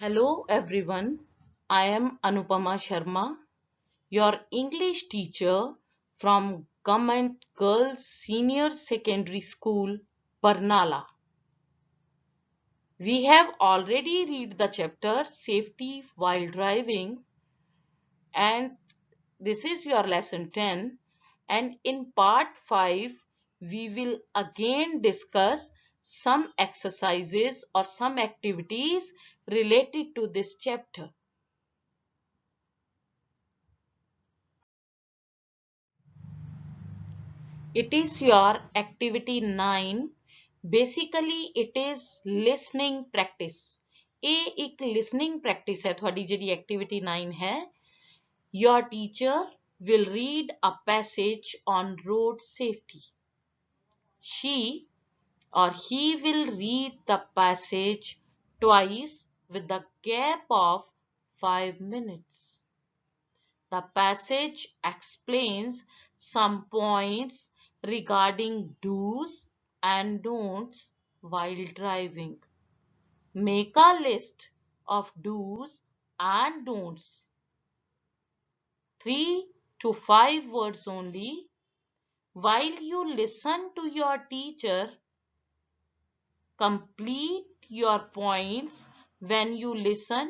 Hello everyone, I am Anupama Sharma, your English teacher from Government Girls Senior Secondary School, Barnala. We have already read the chapter Safety While Driving, and this is your lesson 10, and in part 5 we will again discuss some exercises or some activities related to this chapter. It is your activity 9. Basically it is listening practice. ਇਹ ਇੱਕ listening practice ਹੈ ਤੁਹਾਡੀ ਜਿਹੜੀ activity 9 ਹੈ. Your teacher will read a passage on road safety. She or he will read the passage twice with the gap of 5 minutes. The passage explains some points regarding do's and don'ts while driving. Make a list of do's and don'ts. 3 to 5 words only. While you listen to your teacher, complete your points when you listen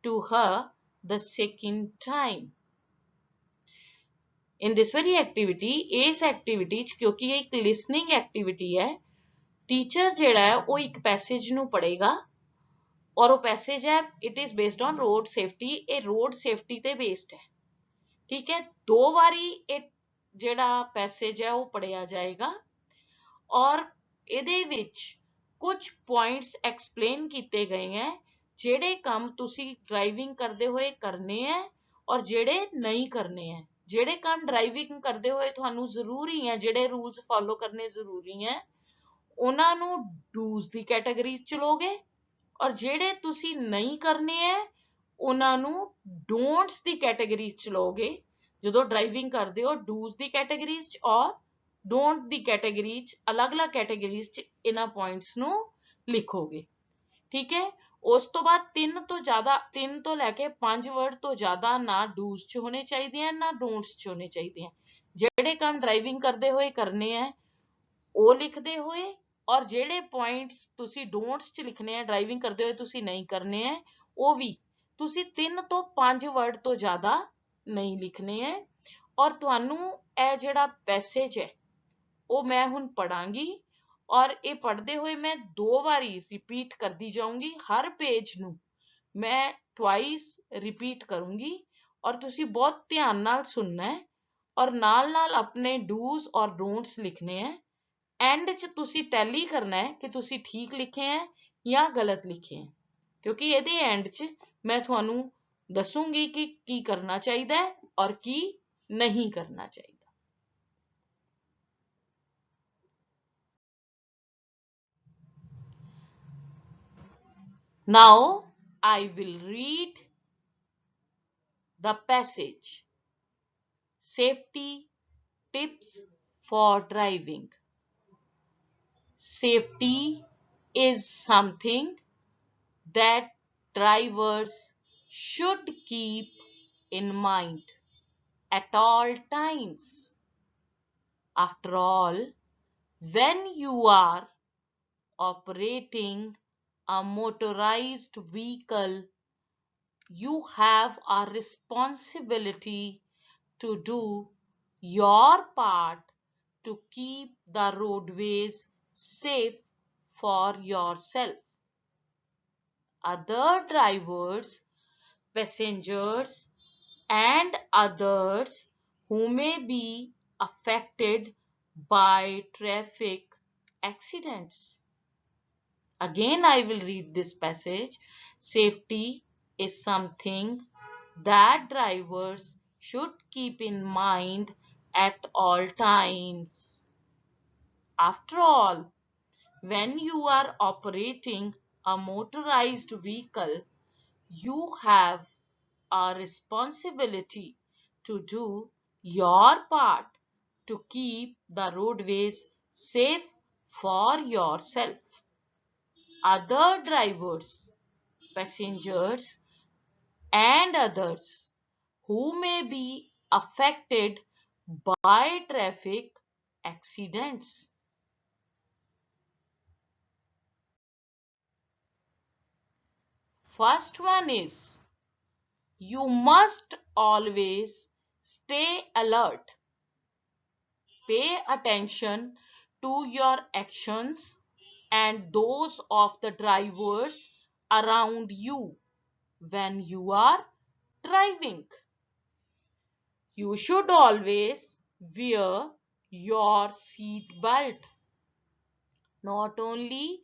to her the second time. In this very activity, इस activity क्योंकि ये एक listening activity है, teacher जेड़ा है वो एक passage ਨੂੰ पढ़ेगा और वो पैसेज है it is based on road safety. ਇਹ रोड सेफ्टी ਤੇ बेस्ड है. ठीक है, 2 ਵਾਰੀ ਇਹ ਜਿਹੜਾ ਪੈਸੇਜ ਹੈ ਉਹ ਪੜਿਆ ਜਾਏਗਾ ਔਰ ਇਹਦੇ ਵਿੱਚ ਕੁਝ ਪੁਆਇੰਟਸ ਐਕਸਪਲੇਨ ਕੀਤੇ ਗਏ ਹੈ ਜਿਹੜੇ ਕੰਮ ਤੁਸੀਂ ਡਰਾਈਵਿੰਗ ਕਰਦੇ ਹੋਏ ਕਰਨੇ ਹੈ ਔਰ ਜਿਹੜੇ ਨਹੀਂ ਕਰਨੇ ਹੈ. ਜਿਹੜੇ ਕੰਮ ਡਰਾਈਵਿੰਗ ਕਰਦੇ ਹੋਏ ਤੁਹਾਨੂੰ ਜ਼ਰੂਰੀ ਹੈ, ਜਿਹੜੇ ਰੂਲਸ ਫਾਲੋ ਕਰਨੇ ਜ਼ਰੂਰੀ ਹੈ, ਉਹਨਾਂ ਨੂੰ ਡੂਜ਼ ਦੀ ਕੈਟਾਗਰੀ ਚ ਲਓਗੇ ਔਰ ਜਿਹੜੇ ਤੁਸੀਂ ਨਹੀਂ ਕਰਨੇ ਹੈ ਉਹਨਾਂ ਨੂੰ ਡੋਂਟਸ ਦੀ ਕੈਟਾਗਰੀ ਚ ਲਓਗੇ. ਜਦੋਂ ਡਰਾਈਵਿੰਗ ਕਰਦੇ ਹੋ ਡੂਜ਼ ਦੀ ਕੈਟਾਗਰੀ ਚ ਔਰ ਡੋਂਟ ਦੀ ਕੈਟਾਗਰੀ ਚ ਅਲੱਗ-ਅਲੱਗ ਕੈਟਾਗਰੀਜ਼ ਚ ਇਹਨਾਂ ਪੁਆਇੰਟਸ ਨੂੰ ਲਿਖੋਗੇ. ਠੀਕ ਹੈ, ਉਸ ਤੋਂ ਬਾਅਦ 3 ਤੋਂ ਲੈ ਕੇ 5 ਵਰਡ ਤੋਂ ਜ਼ਿਆਦਾ ਨਾ ਡੂਜ਼ ਚ ਹੋਣੇ ਚਾਹੀਦੇ ਹਨ ਨਾ ਡੋਂਟਸ ਚ ਹੋਣੇ ਚਾਹੀਦੇ ਹਨ. ਜਿਹੜੇ ਕੰਮ ਡਰਾਈਵਿੰਗ ਕਰਦੇ ਹੋਏ ਕਰਨੇ ਹੈ ਉਹ ਲਿਖਦੇ ਹੋਏ ਔਰ ਜਿਹੜੇ ਪੁਆਇੰਟਸ ਤੁਸੀਂ ਡੋਂਟਸ ਚ ਲਿਖਣੇ ਹੈ ਡਰਾਈਵਿੰਗ ਕਰਦੇ ਹੋਏ ਤੁਸੀਂ ਨਹੀਂ ਕਰਨੇ ਹੈ ਉਹ ਵੀ ਤੁਸੀਂ 3 ਤੋਂ 5 ਵਰਡ ਤੋਂ ਜ਼ਿਆਦਾ ਨਹੀਂ ਲਿਖਣੇ ਹੈ. ਔਰ ਤੁਹਾਨੂੰ ਇਹ ਜਿਹੜਾ ਪੈਸੇਜ ਹੈ ਉਹ ਮੈਂ ਹੁਣ ਪੜਾਂਗੀ ਔਰ ਇਹ ਪੜ੍ਹਦੇ ਹੋਏ ਮੈਂ 2 ਵਾਰੀ ਰਿਪੀਟ ਕਰਦੀ ਜਾਊਂਗੀ. ਹਰ ਪੇਜ ਨੂੰ ਮੈਂ ਟਵਾਈਸ ਰਿਪੀਟ ਕਰੂੰਗੀ ਔਰ ਤੁਸੀਂ ਬਹੁਤ ਧਿਆਨ ਨਾਲ ਸੁਣਨਾ ਹੈ ਔਰ ਨਾਲ-ਨਾਲ ਆਪਣੇ ਡੂਜ਼ ਔਰ ਡੋਂਟਸ ਲਿਖਣੇ ਹੈ. ਐਂਡ 'ਚ ਤੁਸੀਂ ਟੈਲੀ ਕਰਨਾ ਹੈ ਕਿ ਤੁਸੀਂ ਠੀਕ ਲਿਖੇ ਹੈ ਜਾਂ ਗਲਤ ਲਿਖੇ ਹੈ, ਕਿਉਂਕਿ ਇਹਦੇ ਐਂਡ 'ਚ ਮੈਂ ਤੁਹਾਨੂੰ ਦੱਸੂੰਗੀ ਕਿ ਕੀ ਕਰਨਾ ਚਾਹੀਦਾ ਹੈ ਔਰ ਕੀ ਨਹੀਂ ਕਰਨਾ ਚਾਹੀਦਾ. Now I will read the passage. Safety tips for driving. Safety is something that drivers should keep in mind at all times. After all, when you are operating a motorized vehicle, you have a responsibility to do your part to keep the roadways safe for yourself, other drivers, passengers, and others who may be affected by traffic accidents. Again, I will read this passage. Safety is something that drivers should keep in mind at all times. After all, when you are operating a motorized vehicle, you have a responsibility to do your part to keep the roadways safe for yourself, other drivers, passengers, and others who may be affected by traffic accidents. First one is you must always stay alert. Pay attention to your actions and those of the drivers around you when you are driving. You should always wear your seat belt. Not only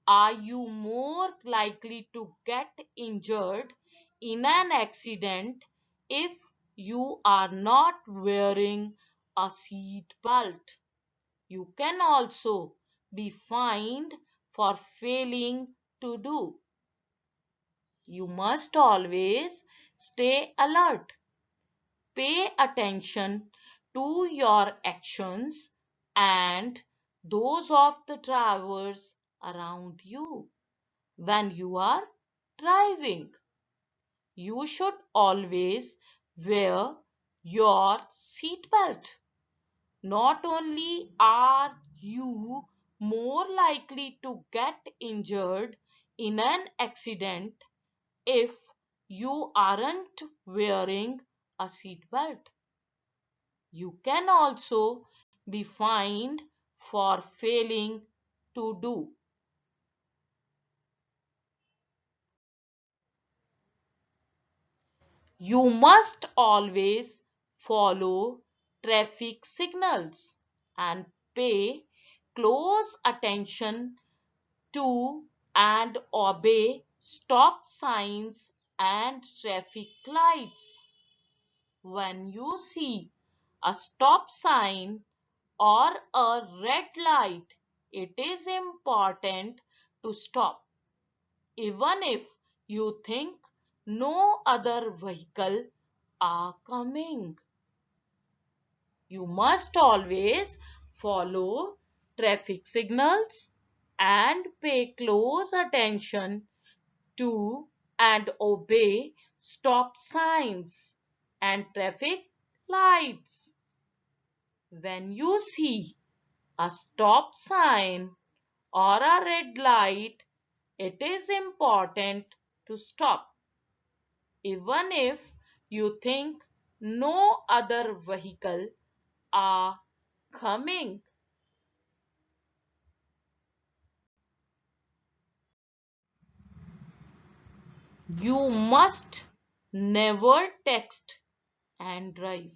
are you more likely to get injured in an accident if you are not wearing a seat belt, you can also be fined for failing to do. You must always stay alert. Pay attention to your actions and those of the drivers around you when you are driving. You should always wear your seatbelt. Not only are you more likely to get injured in an accident if you aren't wearing a seatbelt, you can also be fined for failing to do. You must always follow traffic signals and pay close attention to and obey stop signs and traffic lights. When you see a stop sign or a red light, it is important to stop, even if you think no other vehicle are coming. You must always follow traffic signals and pay close attention to and obey stop signs and traffic lights. When you see a stop sign or a red light, it is important to stop, even if you think no other vehicle are coming. You must never text and drive.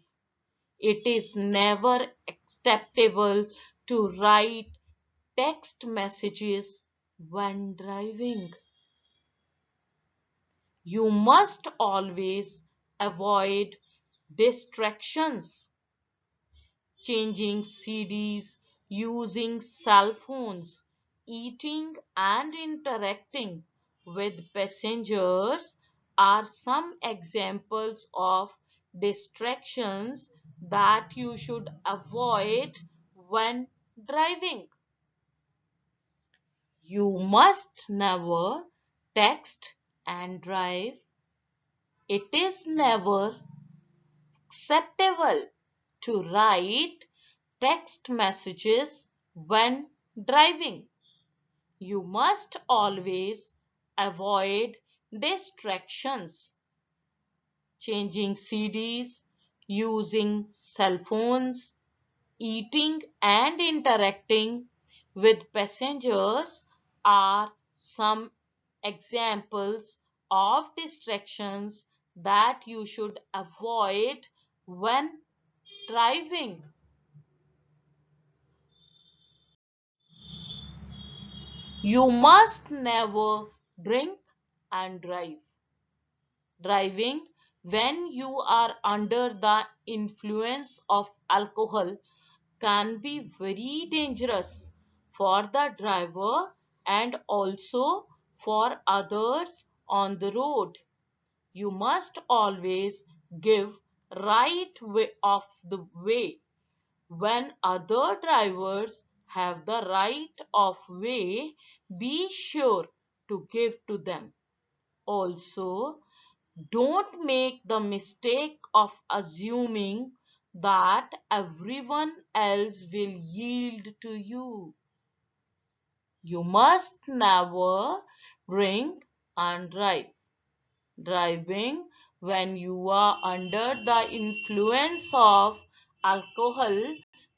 It is never acceptable to write text messages when driving. You must always avoid distractions, changing CDs, using cell phones, eating and interacting with passengers are some examples of distractions that you should avoid when driving. You must never text and drive. It is never acceptable to write text messages when driving. You must always avoid distractions, changing CDs, using cell phones, eating and interacting with passengers are some examples of distractions that you should avoid when driving. You must never drink and drive. Driving when you are under the influence of alcohol can be very dangerous for the driver and also for others on the road. You must always give right way of the way when other drivers have the right of way. Be sure to give to them. Also, don't make the mistake of assuming that everyone else will yield to you. You must never drink and drive. Driving when you are under the influence of alcohol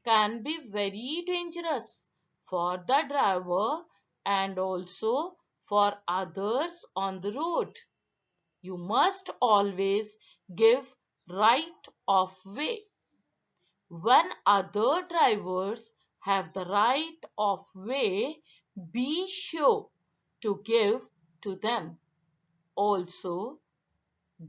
can be very dangerous for the driver and also for others on the road. You must always give right of way. When other drivers have the right of way, be sure to give to them. Also,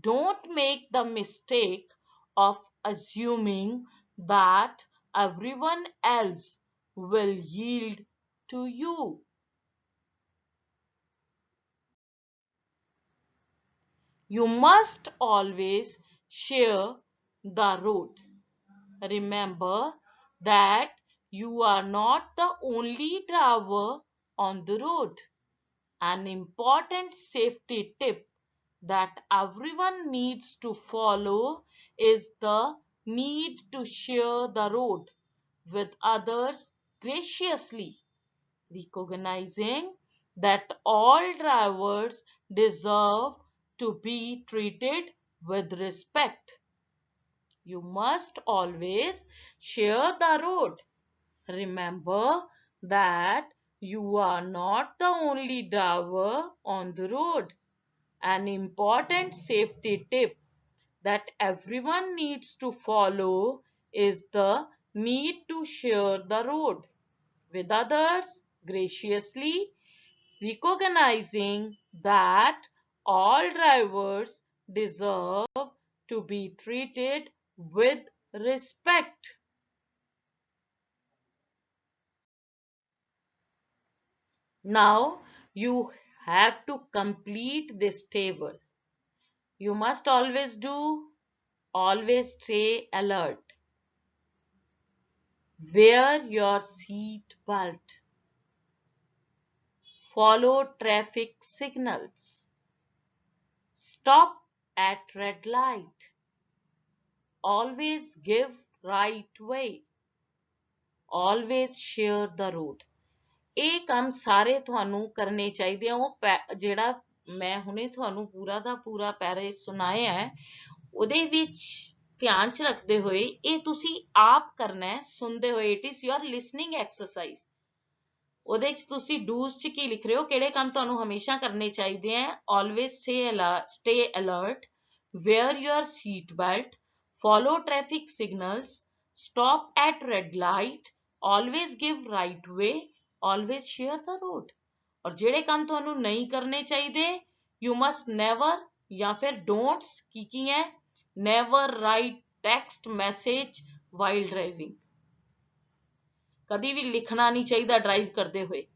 don't make the mistake of assuming that everyone else will yield to you. You must always share the road. Remember that you are not the only driver on the road. An important safety tip that everyone needs to follow is the need to share the road with others graciously, recognizing that all drivers deserve to be treated with respect. You must always share the road. Remember that you are not the only driver on the road. An important safety tip that everyone needs to follow is the need to share the road with others graciously, recognizing that all drivers deserve to be treated with respect. Now you have to complete this table. You must always stay alert. Wear your seat belt. Follow traffic signals. Stop at red light. Always give right way. Always share the road. ਇਹ ਕੰਮ ਸਾਰੇ ਤੁਹਾਨੂੰ ਕਰਨੇ ਚਾਹੀਦੇ ਆ। ਉਹ ਜਿਹੜਾ ਮੈਂ ਹੁਣੇ ਤੁਹਾਨੂੰ ਪੂਰਾ ਦਾ ਪੂਰਾ ਪੈਰਾ ਸੁਣਾਇਆ ਹੈ ਉਹਦੇ ਵਿੱਚ ਧਿਆਨ ਚ ਰੱਖਦੇ ਹੋਏ ਇਹ ਤੁਸੀਂ ਆਪ ਕਰਨਾ ਹੈ ਸੁਣਦੇ ਹੋਏ। It is your listening exercise. ਉਹਦੇ ਚ ਤੁਸੀਂ ਡੂਜ਼ ਚ ਕੀ ਲਿਖ ਰਹੇ ਹੋ, ਕਿਹੜੇ ਕੰਮ ਤੁਹਾਨੂੰ ਹਮੇਸ਼ਾ ਕਰਨੇ ਚਾਹੀਦੇ ਆ। Always stay alert, wear your seat belt, follow traffic signals, stop at red light, always give right way, always share the road। ਔਰ ਜਿਹੜੇ ਕੰਮ ਤੁਹਾਨੂੰ ਨਹੀਂ ਕਰਨੇ ਚਾਹੀਦੇ, you must never ਜਾਂ ਫਿਰ don'ts ਕੀ ਹੈ, never write text message while driving। ਕਦੀ ਵੀ ਲਿਖਣਾ ਨਹੀਂ ਚਾਹੀਦਾ ਡਰਾਈਵ ਕਰਦੇ ਹੋਏ।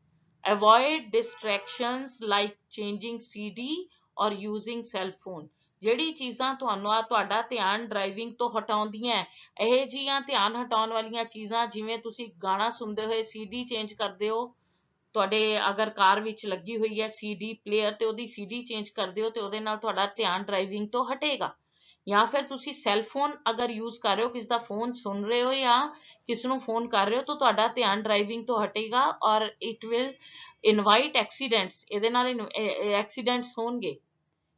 Avoid distractions like changing CD or using cell phone। ਜਿਹੜੀ ਚੀਜ਼ਾਂ ਤੁਹਾਡਾ ਧਿਆਨ ਡਰਾਈਵਿੰਗ ਤੋਂ ਹਟਾਉਂਦੀਆਂ, ਇਹ ਜਿਹੀਆਂ ਧਿਆਨ ਹਟਾਉਣ ਵਾਲੀਆਂ ਚੀਜ਼ਾਂ ਜਿਵੇਂ ਤੁਸੀਂ ਗਾਣਾ ਸੁਣਦੇ ਹੋਏ CD ਚੇਂਜ ਕਰਦੇ ਹੋ, ਤੁਹਾਡੇ ਅਗਰ ਕਾਰ ਵਿੱਚ ਲੱਗੀ ਹੋਈ ਹੈ CD ਪਲੇਅਰ ਤੇ ਉਹਦੀ CD ਚੇਂਜ ਕਰਦੇ ਹੋ ਤੇ ਉਹਦੇ ਨਾਲ ਤੁਹਾਡਾ ਧਿਆਨ ਡਰਾਈਵਿੰਗ ਤੋਂ ਹਟੇਗਾ। ਜਾਂ ਫਿਰ ਤੁਸੀਂ ਸੈੱਲ ਫੋਨ ਅਗਰ ਯੂਜ਼ ਕਰ ਰਹੇ ਹੋ, ਕਿਸੇ ਦਾ ਫੋਨ ਸੁਣ ਰਹੇ ਹੋ ਜਾਂ ਕਿਸ ਨੂੰ ਫੋਨ ਕਰ ਰਹੇ ਹੋ ਤਾਂ ਤੁਹਾਡਾ ਧਿਆਨ ਡਰਾਈਵਿੰਗ ਤੋਂ ਹਟੇਗਾ ਔਰ ਇਟ ਵਿਲ ਇਨਵਾਈਟ ਐਕਸੀਡੈਂਟਸ। ਇਹਦੇ ਨਾਲ ਐਕਸੀਡੈਂਟਸ ਹੋਣਗੇ।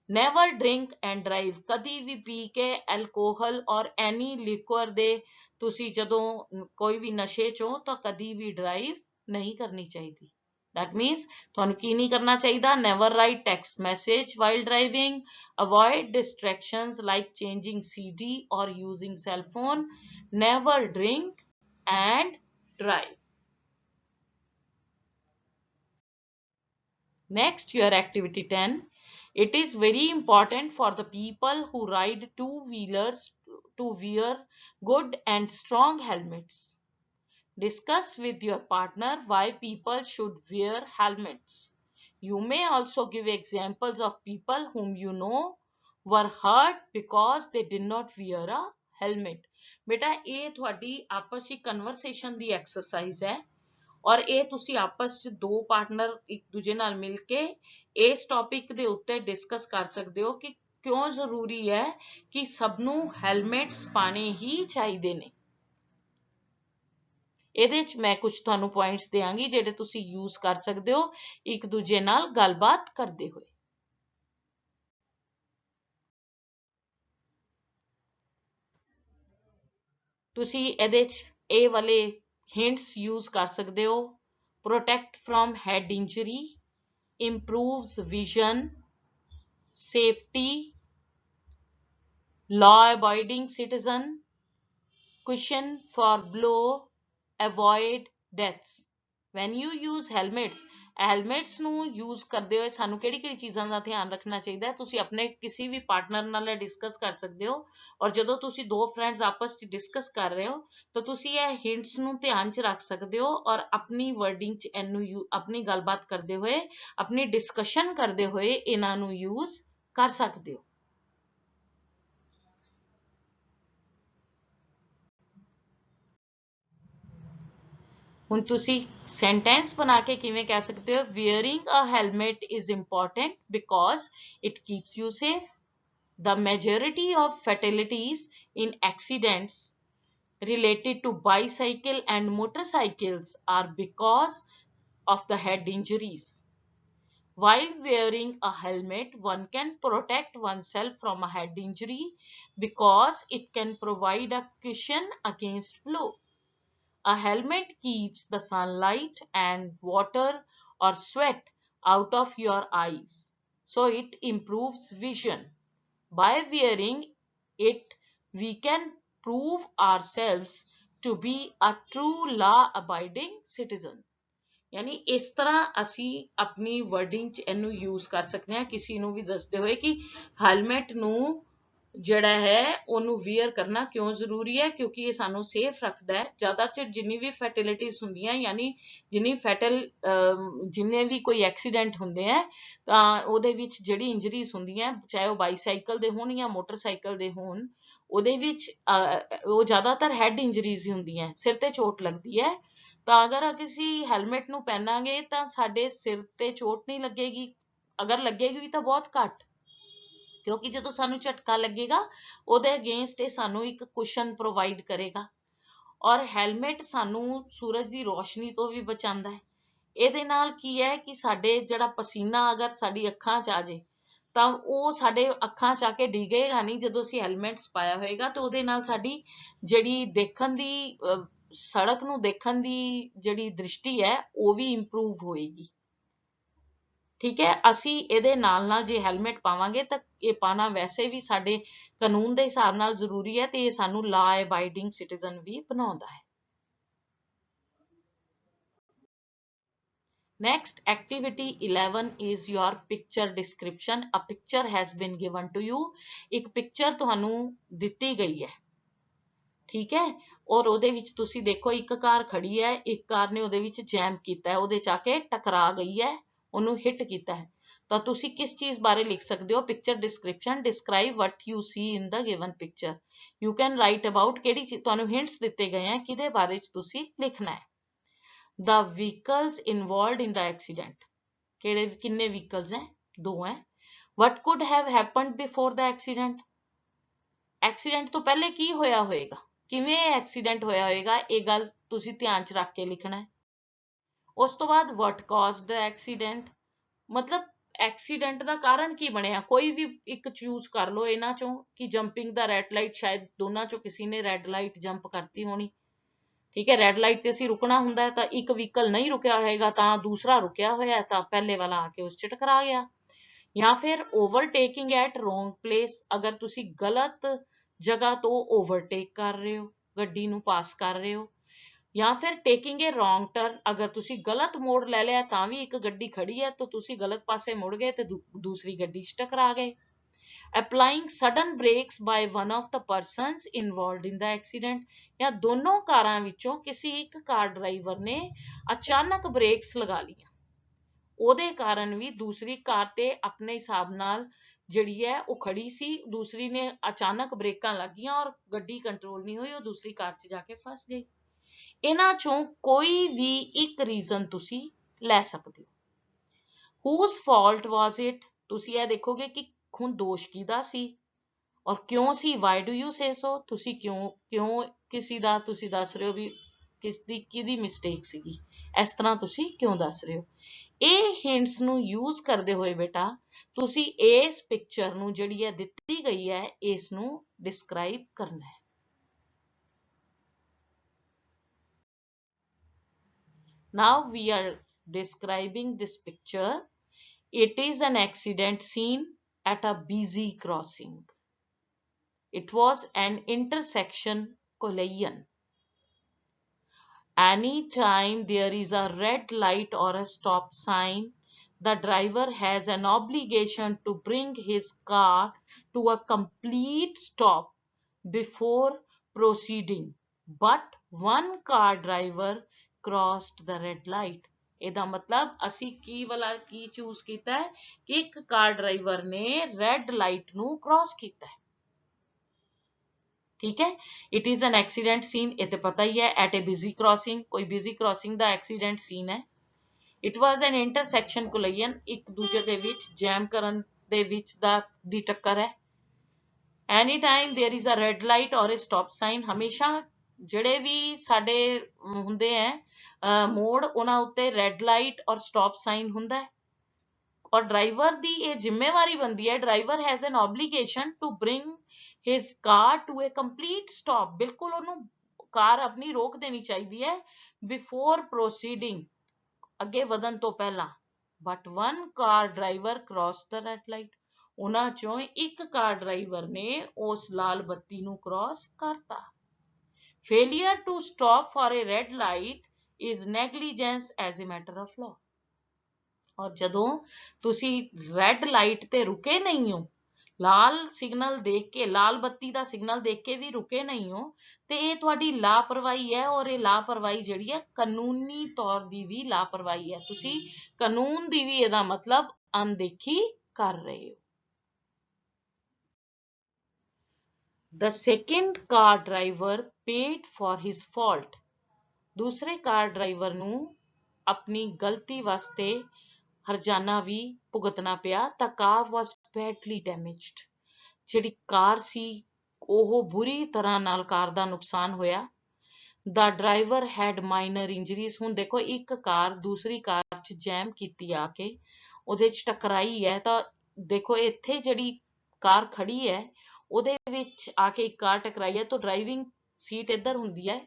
Never drink and drive. ਕਦੀ ਵੀ ਪੀ ਕੇ ਐਲਕੋਹਲ ਔਰ ਐਨੀ ਲਿਕਵਰ ਦੇ ਤੁਸੀਂ ਜਦੋਂ ਕੋਈ ਵੀ ਨਸ਼ੇ ਚੋਂ ਤਾਂ ਕਦੀ ਵੀ ਡਰਾਈਵ ਨਹੀਂ ਕਰਨੀ ਚਾਹੀਦੀ। That means ਤੁਹਾਨੂੰ ਕੀ ਨਹੀਂ ਕਰਨਾ ਚਾਹੀਦਾ। Never write text message while driving. Avoid distractions like changing CD or using cell phone. Never drink and drive. Next, your activity 10. It is very important for the people who ride two-wheelers to wear good and strong helmets. Discuss with your partner why people should wear helmets. You may also give examples of people whom you know were hurt because they did not wear a helmet. बेटा ये थोड़ी आपस की conversation दी exercise है। और ये तुसी आपस च दो पार्टनर एक दूजे नाल मिल के इस टॉपिक दे उत्ते डिस्कस कर सकते हो कि क्यों जरूरी है कि सबनों हैलमेट्स पाने ही चाहिए ने। ਇਹਦੇ ਚ मैं कुछ ਤੁਹਾਨੂੰ पॉइंट्स देंगी ਜਿਹੜੇ ਤੁਸੀਂ यूज कर सकते हो एक दूजे नाल गलबात करते हुए। ਤੁਸੀਂ ਇਹਦੇ ਚ ਇਹ ਵਾਲੇ hints यूज कर सकते हो। protect from head injury, improves vision, safety, law abiding citizen, cushion for blow, avoid deaths। when you use helmets ਨੂੰ यूज करते हुए ਸਾਨੂੰ ਕਿਹੜੀ ਕਿਹੜੀ ਚੀਜ਼ਾਂ ਦਾ ਧਿਆਨ ਰੱਖਣਾ ਚਾਹੀਦਾ ਹੈ ਤੁਸੀਂ ਆਪਣੇ ਕਿਸੇ ਵੀ ਪਾਰਟਨਰ ਨਾਲ ਡਿਸਕਸ ਕਰ ਸਕਦੇ ਹੋ। ਔਰ ਜਦੋਂ ਤੁਸੀਂ ਦੋ ਫਰੈਂਡਸ ਆਪਸ ਵਿੱਚ ਡਿਸਕਸ ਕਰ ਰਹੇ ਹੋ ਤਾਂ ਤੁਸੀਂ ਇਹ ਹਿੰਟਸ ਨੂੰ ਧਿਆਨ 'ਚ ਰੱਖ ਸਕਦੇ ਹੋ ਔਰ ਆਪਣੀ ਵਰਡਿੰਗ 'ਚ ਇਹਨੂੰ ਆਪਣੀ ਗੱਲਬਾਤ ਕਰਦੇ ਹੋਏ ਆਪਣੀ ਡਿਸਕਸ਼ਨ ਕਰਦੇ ਹੋਏ ਇਹਨਾਂ ਨੂੰ ਯੂਜ਼ ਕਰ ਸਕਦੇ ਹੋ। ਹੁਣ ਤੁਸੀਂ ਸੈਂਟੈਂਸ ਬਣਾ ਕੇ ਕਿਵੇਂ ਕਹਿ ਸਕਦੇ ਹੋ wearing a helmet is important because it keeps you safe। the majority of fatalities in accidents related to bicycle and motorcycles are because of the head injuries। while wearing a helmet one can protect oneself from a head injury because it can provide a cushion against blow। a helmet keeps the sunlight and water or sweat out of your eyes, so it improves vision। by wearing it, we can prove ourselves to be a true law-abiding citizen। यानी इस तरह असी अपनी wording च इनू use कर सकते हैं किसी नू भी दसदे हुए कि हेलमेट नू ਜਿਹੜਾ ਹੈ ਉਹਨੂੰ ਵੇਅਰ ਕਰਨਾ ਕਿਉਂ ਜ਼ਰੂਰੀ ਹੈ ਕਿਉਂਕਿ ਇਹ ਸਾਨੂੰ ਸੇਫ ਰੱਖਦਾ ਹੈ। ਜ਼ਿਆਦਾਤਰ ਜਿੰਨੀ ਵੀ ਫੈਟਿਲਿਟੀਜ਼ ਹੁੰਦੀਆਂ ਯਾਨੀ ਜਿੰਨੇ ਵੀ ਕੋਈ ਐਕਸੀਡੈਂਟ ਹੁੰਦੇ ਆ ਤਾਂ ਉਹਦੇ ਵਿੱਚ ਜਿਹੜੀ ਇੰਜਰੀਜ਼ ਹੁੰਦੀਆਂ ਚਾਹੇ ਉਹ ਬਾਈਸਾਈਕਲ ਦੇ ਹੋਣ ਜਾਂ ਮੋਟਰਸਾਈਕਲ ਦੇ ਹੋਣ ਉਹਦੇ ਵਿੱਚ ਉਹ ਜ਼ਿਆਦਾਤਰ ਹੈਡ ਇੰਜਰੀਜ਼ ਹੀ ਹੁੰਦੀਆਂ ਸਿਰ ਤੇ ਚੋਟ ਲੱਗਦੀ ਹੈ। ਤਾਂ ਅਗਰ ਅਸੀਂ ਹੈਲਮਟ ਨੂੰ ਪਹਿਨਾਂਗੇ ਤਾਂ ਸਾਡੇ ਸਿਰ ਤੇ ਚੋਟ ਨਹੀਂ ਲੱਗੇਗੀ, ਅਗਰ ਲੱਗੇਗੀ ਤਾਂ ਬਹੁਤ ਘੱਟ ਕਿਉਂਕਿ ਜਦੋਂ ਸਾਨੂੰ ਝਟਕਾ ਲੱਗੇਗਾ ਉਹਦੇ ਅਗੇਂਸਟ ਇਹ ਸਾਨੂੰ ਇੱਕ ਕੁਸ਼ਨ ਪ੍ਰੋਵਾਈਡ ਕਰੇਗਾ। ਔਰ ਹੈਲਮਟ ਸਾਨੂੰ ਸੂਰਜ ਦੀ ਰੋਸ਼ਨੀ ਤੋਂ ਵੀ ਬਚਾਉਂਦਾ ਹੈ। ਇਹਦੇ ਨਾਲ ਕੀ ਹੈ ਕਿ ਸਾਡੇ ਜਿਹੜਾ ਪਸੀਨਾ ਅਗਰ ਸਾਡੀ ਅੱਖਾਂ 'ਚ ਆ ਜੇ ਤਾਂ ਉਹ ਸਾਡੇ ਅੱਖਾਂ 'ਚ ਆ ਕੇ ਡਿੱਗੇਗਾ ਨਹੀਂ। ਜਦੋਂ ਅਸੀਂ ਹੈਲਮਟਸ ਪਾਇਆ ਹੋਏਗਾ ਤਾਂ ਉਹਦੇ ਨਾਲ ਸਾਡੀ ਜਿਹੜੀ ਦੇਖਣ ਦੀ ਸੜਕ ਨੂੰ ਦੇਖਣ ਦੀ ਜਿਹੜੀ ਦ੍ਰਿਸ਼ਟੀ ਹੈ ਉਹ ਵੀ ਇੰਪਰੂਵ ਹੋਏਗੀ। ਠੀਕ ਹੈ, ਅਸੀਂ ਇਹਦੇ ਨਾਲ ਜੇ ਹੈਲਮਟ ਪਾਵਾਂਗੇ ਤਾਂ ਇਹ ਪਾਣਾ ਵੈਸੇ ਵੀ ਸਾਡੇ ਕਾਨੂੰਨ ਦੇ ਹਿਸਾਬ ਨਾਲ ਜ਼ਰੂਰੀ ਹੈ ਤੇ ਇਹ ਸਾਨੂੰ ਲਾ ਅਬਾਈਡਿੰਗ ਸਿਟੀਜ਼ਨ ਵੀ ਬਣਾਉਂਦਾ ਹੈ। Next, activity 11 is your picture description। A picture has been given to you। ਇੱਕ picture ਤੁਹਾਨੂੰ ਦਿੱਤੀ ਗਈ ਹੈ, ਠੀਕ ਹੈ, ਔਰ ਉਹਦੇ ਵਿੱਚ ਤੁਸੀਂ ਦੇਖੋ ਇੱਕ ਕਾਰ ਖੜੀ ਹੈ, ਇੱਕ ਕਾਰ ਨੇ ਉਹਦੇ ਵਿੱਚ ਜੈਮ ਕੀਤਾ ਹੈ, ਉਹਦੇ 'ਚ ਆ ਕੇ ਟਕਰਾ ਗਈ ਹੈ, ਉਹਨੂੰ ਹਿੱਟ ਕੀਤਾ ਹੈ। ਤਾਂ ਤੁਸੀਂ ਕਿਸ ਚੀਜ਼ ਬਾਰੇ ਲਿਖ ਸਕਦੇ ਹੋ picture description. Describe what you C in the given picture. You can right about ਕਿਹੜੀ ਚੀਜ਼ ਤੁਹਾਨੂੰ ਹਿੰਟਸ ਦਿੱਤੇ ਗਏ ਆ ਕਿਹਦੇ ਬਾਰੇ 'ਚ ਤੁਸੀਂ ਲਿਖਣਾ ਹੈ। the vehicles involved in the accident ਕਿਹੜੇ ਕਿੰਨੇ ਵਹੀਕਲਸ ਹੈ, ਦੋ ਹੈ। what could have happened before the accident accident ਤੋਂ ਪਹਿਲੇ ਕੀ ਹੋਇਆ ਹੋਏਗਾ, ਕਿਵੇਂ ਐਕਸੀਡੈਂਟ ਹੋਇਆ ਹੋਏਗਾ, ਇਹ ਗੱਲ ਤੁਸੀਂ ਧਿਆਨ 'ਚ ਰੱਖ ਕੇ ਲਿਖਣਾ ਹੈ। ਉਸ ਤੋਂ ਬਾਅਦ what caused the accident ਮਤਲਬ ਐਕਸੀਡੈਂਟ ਦਾ ਕਾਰਨ ਕੀ ਬਣਿਆ। ਕੋਈ ਵੀ ਇੱਕ ਚੂਜ਼ ਕਰ ਲਓ ਇਹਨਾਂ ਚੋਂ ਕਿ ਜੰਪਿੰਗ ਦਾ ਰੈਡ ਲਾਈਟ, ਸ਼ਾਇਦ ਦੋਨਾਂ ਚੋਂ ਕਿਸੇ ਨੇ ਰੈਡ ਲਾਈਟ ਜੰਪ ਕਰਤੀ ਹੋਣੀ। ਠੀਕ ਹੈ, ਰੈਡ ਲਾਈਟ ਤੇ ਅਸੀਂ ਰੁਕਣਾ ਹੁੰਦਾ ਹੈ ਤਾਂ ਇੱਕ ਵਹੀਕਲ ਨਹੀਂ ਰੁਕਿਆ ਹੋਏਗਾ ਤਾਂ ਦੂਸਰਾ ਰੁਕਿਆ ਹੋਇਆ ਤਾਂ ਪਹਿਲੇ ਵਾਲਾ ਆ ਕੇ ਉਸ 'ਚ ਟਕਰਾ ਗਿਆ। ਜਾਂ ਫਿਰ ਓਵਰਟੇਕਿੰਗ ਐਟ ਰੋਂਗ ਪਲੇਸ, ਅਗਰ ਤੁਸੀਂ ਗਲਤ ਜਗ੍ਹਾ ਤੋਂ ਓਵਰਟੇਕ ਕਰ ਰਹੇ ਹੋ, ਗੱਡੀ ਨੂੰ ਪਾਸ ਕਰ ਰਹੇ ਹੋ। ਜਾਂ ਫਿਰ ਟੇਕਿੰਗ ਏ ਰੋਂਗ ਟਰਨ, ਅਗਰ ਤੁਸੀਂ ਗਲਤ ਮੋੜ ਲੈ ਲਿਆ ਤਾਂ ਵੀ ਇੱਕ ਗੱਡੀ ਖੜੀ ਹੈ ਤਾਂ ਤੁਸੀਂ ਗਲਤ ਪਾਸੇ ਮੁੜ ਗਏ ਤੇ ਦੂਸਰੀ ਗੱਡੀ 'ਚ ਟਕਰਾ ਗਏ। applying sudden brakes by one of the persons involved in the accident ਜਾਂ ਦੋਨੋਂ ਕਾਰਾਂ ਵਿੱਚੋਂ ਕਿਸੇ ਇੱਕ ਕਾਰ ਡਰਾਈਵਰ ਨੇ ਅਚਾਨਕ ਬ੍ਰੇਕਸ ਲਗਾ ਲਈਆਂ, ਉਹਦੇ ਕਾਰਨ ਵੀ ਦੂਸਰੀ ਕਾਰ ਤੇ ਆਪਣੇ ਹਿਸਾਬ ਨਾਲ ਜਿਹੜੀ ਹੈ ਉਹ ਖੜੀ ਸੀ, ਦੂਸਰੀ ਨੇ ਅਚਾਨਕ ਬ੍ਰੇਕਾਂ ਲੱਗੀਆਂ ਔਰ ਗੱਡੀ ਕੰਟਰੋਲ ਨਹੀਂ ਹੋਈ, ਉਹ ਦੂਸਰੀ ਕਾਰ 'ਚ ਜਾ ਕੇ ਫਸ ਗਈ। ਇਹਨਾਂ ਚੋਂ ਕੋਈ ਵੀ ਇੱਕ ਰੀਜ਼ਨ ਤੁਸੀਂ ਲੈ ਸਕਦੇ ਹੋ। whose fault was it? ਤੁਸੀਂ ਇਹ ਦੇਖੋਗੇ ਕਿ ਹੁਣ ਦੋਸ਼ ਕਿਹਦਾ ਸੀ ਔਰ ਕਿਉਂ ਸੀ। why do you say so? ਤੁਸੀਂ ਕਿਉਂ ਕਿਸੇ ਦਾ ਤੁਸੀਂ ਦੱਸ ਰਹੇ ਹੋ ਵੀ ਕਿਹਦੀ ਮਿਸਟੇਕ ਸੀਗੀ, ਇਸ ਤਰ੍ਹਾਂ ਤੁਸੀਂ ਕਿਉਂ ਦੱਸ ਰਹੇ ਹੋ। ਇਹ ਹਿੰਟਸ ਨੂੰ ਯੂਜ਼ ਕਰਦੇ ਹੋਏ ਬੇਟਾ ਤੁਸੀਂ ਇਸ ਪਿਕਚਰ ਨੂੰ ਜਿਹੜੀ ਹੈ ਦਿੱਤੀ ਗਈ ਹੈ ਇਸ ਨੂੰ ਡਿਸਕ੍ਰਾਈਬ ਕਰਨਾ ਹੈ। Now we are describing this picture. It is an accident scene at a busy crossing. It was an intersection collision. Anytime there is a red light or a stop sign, the driver has an obligation to bring his car to a complete stop before proceeding. But one car driver crossed the red light. ਇਹਦਾ ਮਤਲਬ ਅਸੀਂ ਕੀ choose ਕੀਤਾ ਹੈ ਕਿ ਇੱਕ car driver ਨੇ red light ਨੂੰ cross ਕੀਤਾ ਹੈ। ठीक है। It is an accident scene, ये तो पता ही है। एट ए बिजी क्रॉसिंग, कोई बिजी क्रॉसिंग दा एक्सीडेंट सीन है। It was an intersection collision, एक दूजे दे विच जैम करन दे विच दी टक्कर है। Any time there is a red light और ए स्टॉप साइन, हमेशा ਜਿਹੜੇ ਵੀ ਸਾਡੇ ਹੁੰਦੇ ਹੈ ਮੋੜ ਉਹਨਾਂ ਉੱਤੇ ਰੈੱਡ ਲਾਈਟ ਔਰ ਸਟਾਪ ਸਾਈਨ ਹੁੰਦਾ ਹੈ। ਔਰ ਡਰਾਈਵਰ ਦੀ ਇਹ ਜ਼ਿੰਮੇਵਾਰੀ ਬਣਦੀ ਹੈ, driver has an obligation to bring his car to a complete stop, ਬਿਲਕੁਲ ਉਹਨੂੰ ਕਾਰ ਆਪਣੀ ਰੋਕ ਦੇਣੀ ਚਾਹੀਦੀ ਹੈ before proceeding, ਅੱਗੇ ਵਧਣ ਤੋਂ ਪਹਿਲਾਂ। but one car driver crossed the red light, ਉਹਨਾਂ ਚੋਂ ਇੱਕ ਕਾਰ ਡਰਾਈਵਰ ਨੇ ਉਸ ਲਾਲ ਬੱਤੀ ਨੂੰ ਕ੍ਰਾਸ ਕਰਤਾ। failure to stop for a red light is negligence as a matter of law। ਔਰ ਜਦੋਂ ਤੁਸੀਂ ਰੈੱਡ ਲਾਈਟ ਤੇ ਰੁਕੇ ਨਹੀਂ ਹੋ, ਲਾਲ ਸਿਗਨਲ ਦੇਖ ਕੇ, ਲਾਲ ਬੱਤੀ ਦਾ ਸਿਗਨਲ ਦੇਖ ਕੇ ਵੀ ਰੁਕੇ ਨਹੀਂ ਹੋ, ਤੇ ਇਹ ਤੁਹਾਡੀ ਲਾਪਰਵਾਹੀ ਹੈ। ਔਰ ਇਹ ਲਾਪਰਵਾਹੀ ਜਿਹੜੀ ਹੈ ਕਾਨੂੰਨੀ ਤੌਰ ਦੀ ਵੀ ਲਾਪਰਵਾਹੀ ਹੈ, ਤੁਸੀਂ ਕਾਨੂੰਨ ਦੀ ਵੀ ਇਹਦਾ ਮਤਲਬ ਅਣਦੇਖੀ ਕਰ ਰਹੇ ਹੋ। The second car driver paid for his fault, ਦੂਸਰੇ ਕਾਰ ਡਰਾਈਵਰ ਨੂੰ ਆਪਣੀ ਗਲਤੀ ਵਾਸਤੇ ਹਰਜਾਨਾ ਵੀ ਭੁਗਤਣਾ ਪਿਆ। ਤਾਂ ਕਾਰ ਵਾਸ ਬੈਡਲੀ ਡੈਮੇਜਡ, ਜਿਹੜੀ ਕਾਰ ਸੀ ਉਹ ਬੁਰੀ ਤਰ੍ਹਾਂ ਨਾਲ ਕਾਰ ਦਾ ਨੁਕਸਾਨ ਹੋਇਆ। ਦਾ ਡਰਾਈਵਰ ਹੈਡ ਮਾਈਨਰ ਇੰਜਰੀਜ਼, ਹੁਣ ਦੇਖੋ ਇੱਕ ਕਾਰ ਦੂਸਰੀ ਕਾਰ 'ਚ ਜੈਮ ਕੀਤੀ ਆ ਕੇ ਉਹਦੇ 'ਚ ਟਕਰਾਈ ਹੈ, ਤਾਂ ਦੇਖੋ ਇੱਥੇ ਜਿਹੜੀ ਕਾਰ ਖੜੀ ਹੈ ਉਹਦੇ ਵਿੱਚ ਆ ਕੇ ਇੱਕ ਕਾਰ ਟਕਰਾਈ ਹੈ, ਤਾਂ ਡਰਾਈਵਿੰਗ ਸੀਟ ਇੱਧਰ ਹੁੰਦੀ ਹੈ।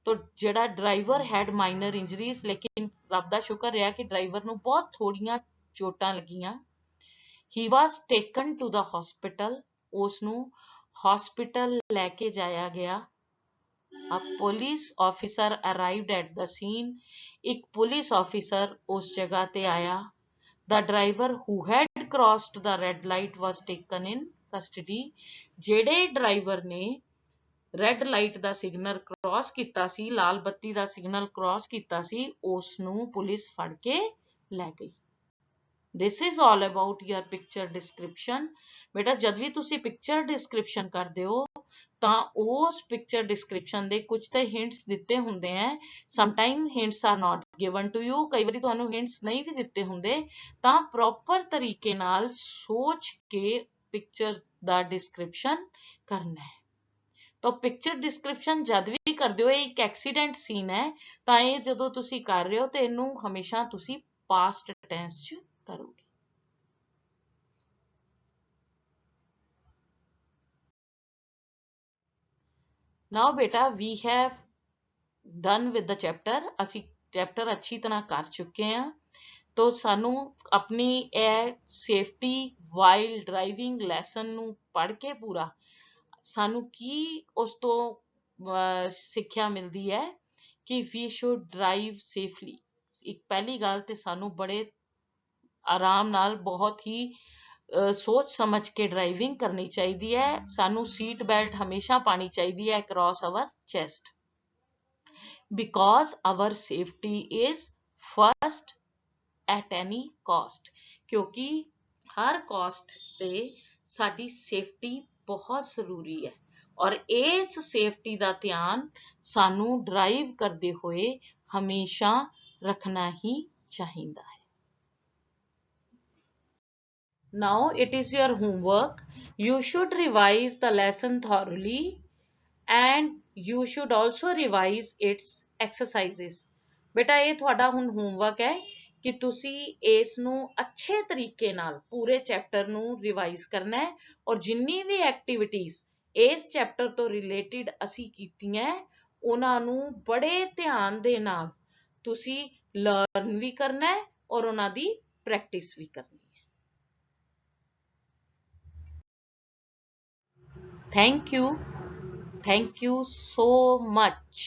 तो ਜਿਹੜਾ ਡਰਾਈਵਰ हैड माइनर इंजरीज, लेकिन रब ਦਾ ਸ਼ੁਕਰ ਰਿਹਾ ਕਿ ਡਰਾਈਵਰ ਨੂੰ ਬਹੁਤ ਥੋੜੀਆਂ ਚੋਟਾਂ ਲੱਗੀਆਂ। he was taken to the hospital, ਉਸ ਨੂੰ ਹਸਪੀਟਲ ਲੈ ਕੇ ਜਾਇਆ ਗਿਆ। a police officer arrived at the scene, ਇੱਕ ਪੁਲਿਸ ਆਫੀਸਰ ਉਸ ਜਗ੍ਹਾ ਤੇ ਆਇਆ। the driver who had crossed the red light was taken in custody, ਜਿਹੜੇ ਡਰਾਈਵਰ ਨੇ ਰੈੱਡ ਲਾਈਟ ਦਾ ਸਿਗਨਲ ਕ੍ਰਾਸ ਕੀਤਾ ਸੀ, ਲਾਲ ਬੱਤੀ ਦਾ ਸਿਗਨਲ ਕ੍ਰਾਸ ਕੀਤਾ ਸੀ, ਉਸ ਨੂੰ ਪੁਲਿਸ ਫੜ ਕੇ ਲੈ ਗਈ। This is all about your picture description। ਬੇਟਾ ਜਦ ਵੀ ਤੁਸੀਂ ਪਿਕਚਰ ਡਿਸਕ੍ਰਿਪਸ਼ਨ ਕਰਦੇ ਹੋ ਤਾਂ ਉਸ ਪਿਕਚਰ ਡਿਸਕ੍ਰਿਪਸ਼ਨ ਦੇ ਕੁਝ ਤੇ ਹਿੰਟਸ ਦਿੱਤੇ ਹੁੰਦੇ ਹੈ। Sometime hints are not given to you, ਕਈ ਵਾਰੀ ਤੁਹਾਨੂੰ ਹਿੰਟਸ ਨਹੀਂ ਵੀ ਦਿੱਤੇ ਹੁੰਦੇ, ਤਾਂ ਪ੍ਰੋਪਰ ਤਰੀਕੇ ਨਾਲ ਸੋਚ ਕੇ ਪਿਕਚਰ ਦਾ ਡਿਸਕ੍ਰਿਪਸ਼ਨ ਕਰਨਾ ਹੈ। ਤਾਂ ਪਿਕਚਰ ਡਿਸਕ੍ਰਿਪਸ਼ਨ ਜਦ ਵੀ ਕਰਦੇ ਹੋ, ਇਹ ਇੱਕ ਐਕਸੀਡੈਂਟ ਸੀਨ ਹੈ, ਤਾਂ ਇਹ ਜਦੋਂ ਤੁਸੀਂ ਕਰ ਰਹੇ ਹੋ ਤੇ ਇਹਨੂੰ ਹਮੇਸ਼ਾ ਤੁਸੀਂ ਪਾਸਟ ਟੈਂਸ 'ਚ ਕਰੋਗੇ। ਨਾਓ ਬੇਟਾ we have done with the chapter, ਅਸੀਂ ਚੈਪਟਰ ਅੱਛੀ ਤਰ੍ਹਾਂ ਕਰ ਚੁੱਕੇ ਹਾਂ। ਤਾਂ ਸਾਨੂੰ ਆਪਣੀ ਇਹ ਸੇਫਟੀ ਵਾਈਲ ਡਰਾਈਵਿੰਗ ਲੈਸਨ ਨੂੰ ਪੜ੍ਹ ਕੇ ਪੂਰਾ ਸਾਨੂੰ ਕੀ ਉਸ ਤੋਂ ਸਿੱਖਿਆ ਮਿਲਦੀ ਹੈ ਕਿ ਵੀ ਸ਼ੁੱਡ ਡਰਾਈਵ ਸੇਫਲੀ। ਇੱਕ ਪਹਿਲੀ ਗੱਲ ਤੇ ਸਾਨੂੰ ਬੜੇ ਆਰਾਮ ਨਾਲ ਬਹੁਤ ਹੀ ਸੋਚ ਸਮਝ ਕੇ ਡਰਾਈਵਿੰਗ ਕਰਨੀ ਚਾਹੀਦੀ ਹੈ। ਸਾਨੂੰ ਸੀਟ ਬੈਲਟ ਹਮੇਸ਼ਾ ਪਾਣੀ ਚਾਹੀਦੀ ਹੈ across our chest, because our safety is first at any cost, ਕਿਉਂਕਿ ਹਰ ਕਾਸਟ ਤੇ ਸਾਡੀ ਸੇਫਟੀ ਬਹੁਤ ਜ਼ਰੂਰੀ ਹੈ। ਔਰ ਇਸ ਸੇਫਟੀ ਦਾ ਧਿਆਨ ਸਾਨੂੰ ਡਰਾਈਵ ਕਰਦੇ ਹੋਏ ਹਮੇਸ਼ਾ ਰੱਖਣਾ ਹੀ ਚਾਹੀਦਾ ਹੈ। Now it is your homework. You should revise the lesson thoroughly and you should also revise its exercises. ਬੇਟਾ ਇਹ ਤੁਹਾਡਾ ਹੁਣ ਹੋਮਵਰਕ ਹੈ ਕਿ ਤੁਸੀਂ ਇਸ ਨੂੰ ਅੱਛੇ ਤਰੀਕੇ ਨਾਲ ਪੂਰੇ ਚੈਪਟਰ ਨੂੰ ਰਿਵਾਈਜ਼ ਕਰਨਾ ਹੈ ਔਰ ਜਿੰਨੀ ਵੀ ਐਕਟੀਵਿਟੀਜ਼ ਇਸ ਚੈਪਟਰ ਤੋਂ ਰਿਲੇਟਿਡ ਅਸੀਂ ਕੀਤੀਆਂ ਉਹਨਾਂ ਨੂੰ ਬੜੇ ਧਿਆਨ ਦੇ ਨਾਲ ਤੁਸੀਂ ਲਰਨ ਵੀ ਕਰਨਾ ਹੈ ਔਰ ਉਹਨਾਂ ਦੀ ਪ੍ਰੈਕਟਿਸ ਵੀ ਕਰਨੀ ਹੈ। Thank you so much.